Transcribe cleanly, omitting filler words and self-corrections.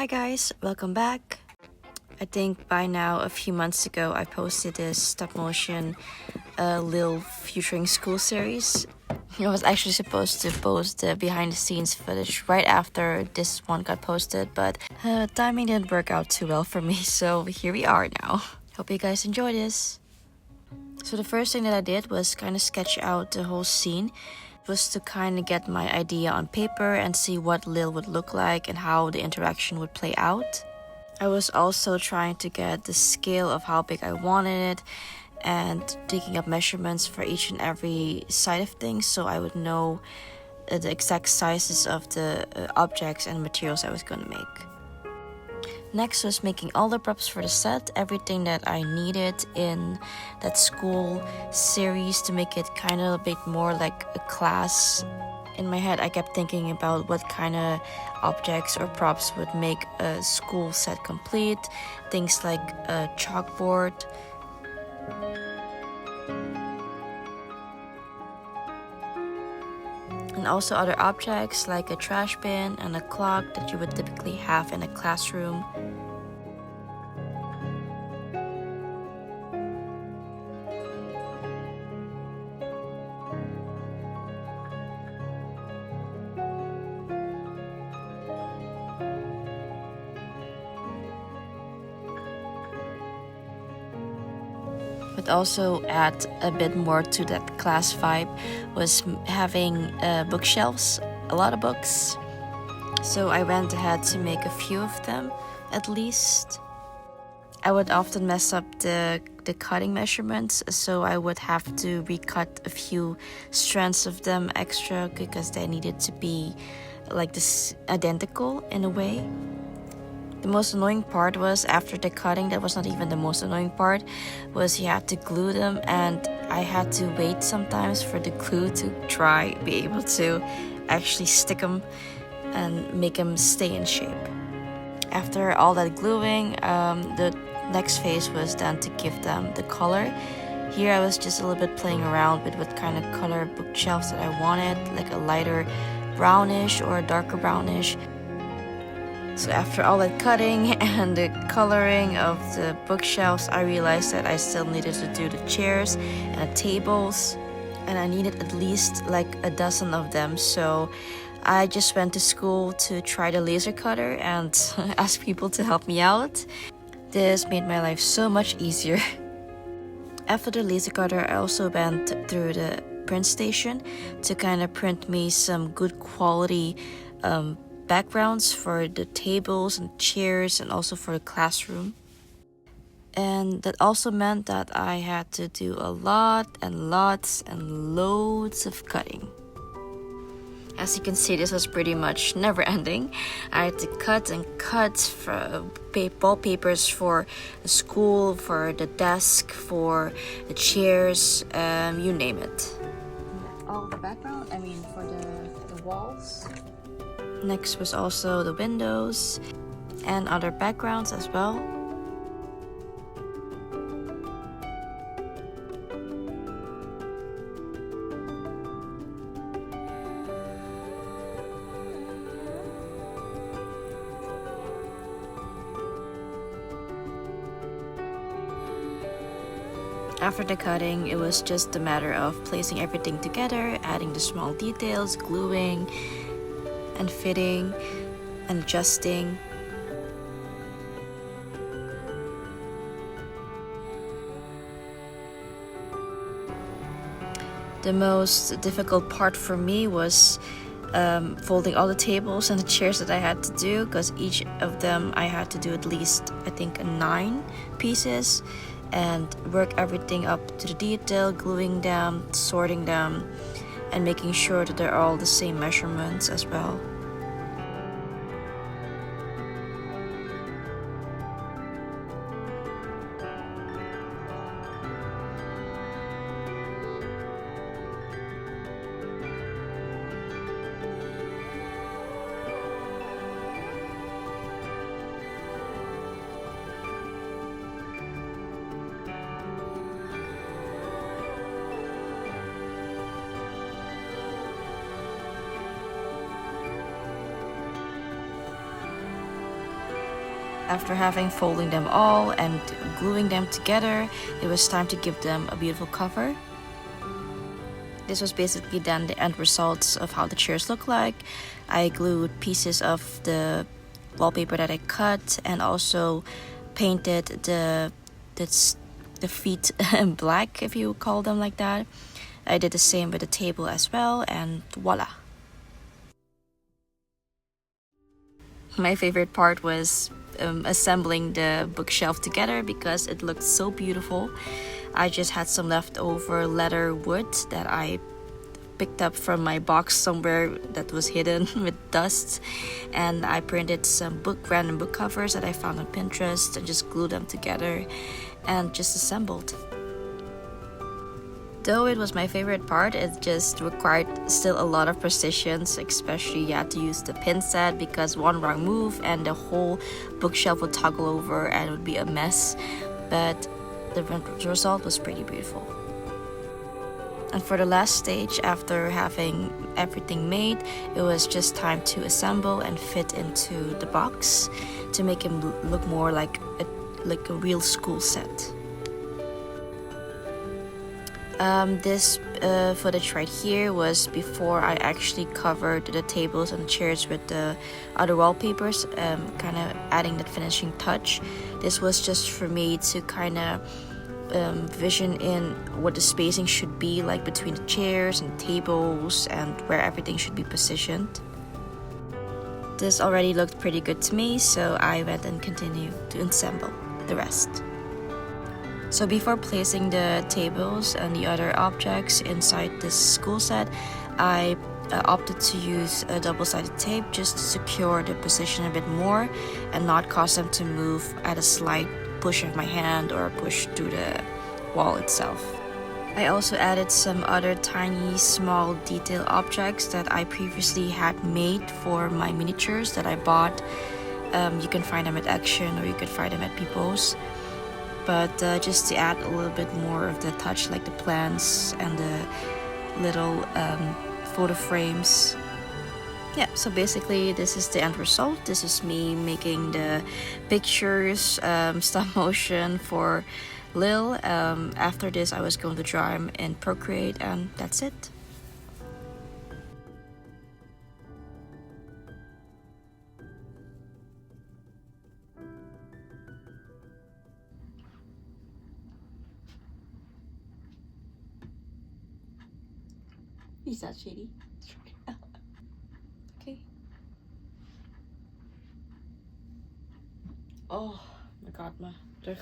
Hi guys, welcome back. I think by now, a few months ago, I posted this stop motion Lil featuring school series. I was actually supposed to post the behind the scenes footage right after this one got posted, but timing didn't work out too well for me, so here we are now. Hope you guys enjoy this. So the first thing that I did was kind of sketch out the whole scene. It was to kind of get my idea on paper and see what Lil would look like and how the interaction would play out. I was also trying to get the scale of how big I wanted it and taking up measurements for each and every side of things so I would know the exact sizes of the objects and materials I was going to make. Next was making all the props for the set, everything that I needed in that school series to make it kind of a bit more like a class. In my head, I kept thinking about what kind of objects or props would make a school set complete. Things like a chalkboard, and also other objects like a trash bin and a clock that you would typically have in a classroom. But also add a bit more to that class vibe was having bookshelves, a lot of books. So I went ahead to make a few of them at least. I would often mess up the cutting measurements, so I would have to recut a few strands of them extra because they needed to be like this identical in a way. The most annoying part was after the cutting, that was not even the most annoying part, was you had to glue them and I had to wait sometimes for the glue to be able to actually stick them and make them stay in shape. After all that gluing, the next phase was then to give them the color. Here I was just a little bit playing around with what kind of color bookshelves that I wanted, like a lighter brownish or a darker brownish. So after all that cutting and the coloring of the bookshelves, I realized that I still needed to do the chairs and the tables, and I needed at least like a dozen of them. So I just went to school to try the laser cutter and ask people to help me out. This made my life so much easier. After the laser cutter, I also went through the print station to kind of print me some good quality backgrounds for the tables and chairs and also for the classroom. And that also meant that I had to do a lot and lots and loads of cutting. As you can see, this was pretty much never ending. I had to cut and cut for wallpapers for the school, for the desk, for the chairs, you name it. All the background, for the walls. Next was also the windows and other backgrounds as well. After the cutting, it was just a matter of placing everything together, adding the small details, gluing and fitting and adjusting. The most difficult part for me was folding all the tables and the chairs that I had to do, because each of them I had to do at least, I think, 9 pieces and work everything up to the detail, gluing them, sorting them, and making sure that they're all the same measurements as well. After having folding them all and gluing them together, it was time to give them a beautiful cover. This was basically then the end results of how the chairs look like. I glued pieces of the wallpaper that I cut and also painted the feet black, if you call them like that. I did the same with the table as well, and voila. My favorite part was assembling the bookshelf together because it looked so beautiful. I just had some leftover leather wood that I picked up from my box somewhere that was hidden with dust, and I printed some random book covers that I found on Pinterest and just glued them together and just assembled. Though it was my favorite part, it just required still a lot of precision, especially you had to use the pin set because one wrong move and the whole bookshelf would toggle over and it would be a mess, but the result was pretty beautiful. And for the last stage, after having everything made, it was just time to assemble and fit into the box to make him look more like a real school set. This footage right here was before I actually covered the tables and the chairs with the other wallpapers, kind of adding that finishing touch. This was just for me to kind of vision in what the spacing should be like between the chairs and the tables and where everything should be positioned. This already looked pretty good to me, so I went and continued to assemble the rest. So before placing the tables and the other objects inside this school set, I opted to use a double-sided tape just to secure the position a bit more and not cause them to move at a slight push of my hand or push through the wall itself. I also added some other tiny small detail objects that I previously had made for my miniatures that I bought. You can find them at Action or you could find them at People's. But just to add a little bit more of the touch, like the plants and the little photo frames. Yeah, so basically this is the end result. This is me making the pictures, stop motion for Lil. After this I was going to draw him in Procreate, and that's it. Is that shady? Okay. Oh my god, mijn rug.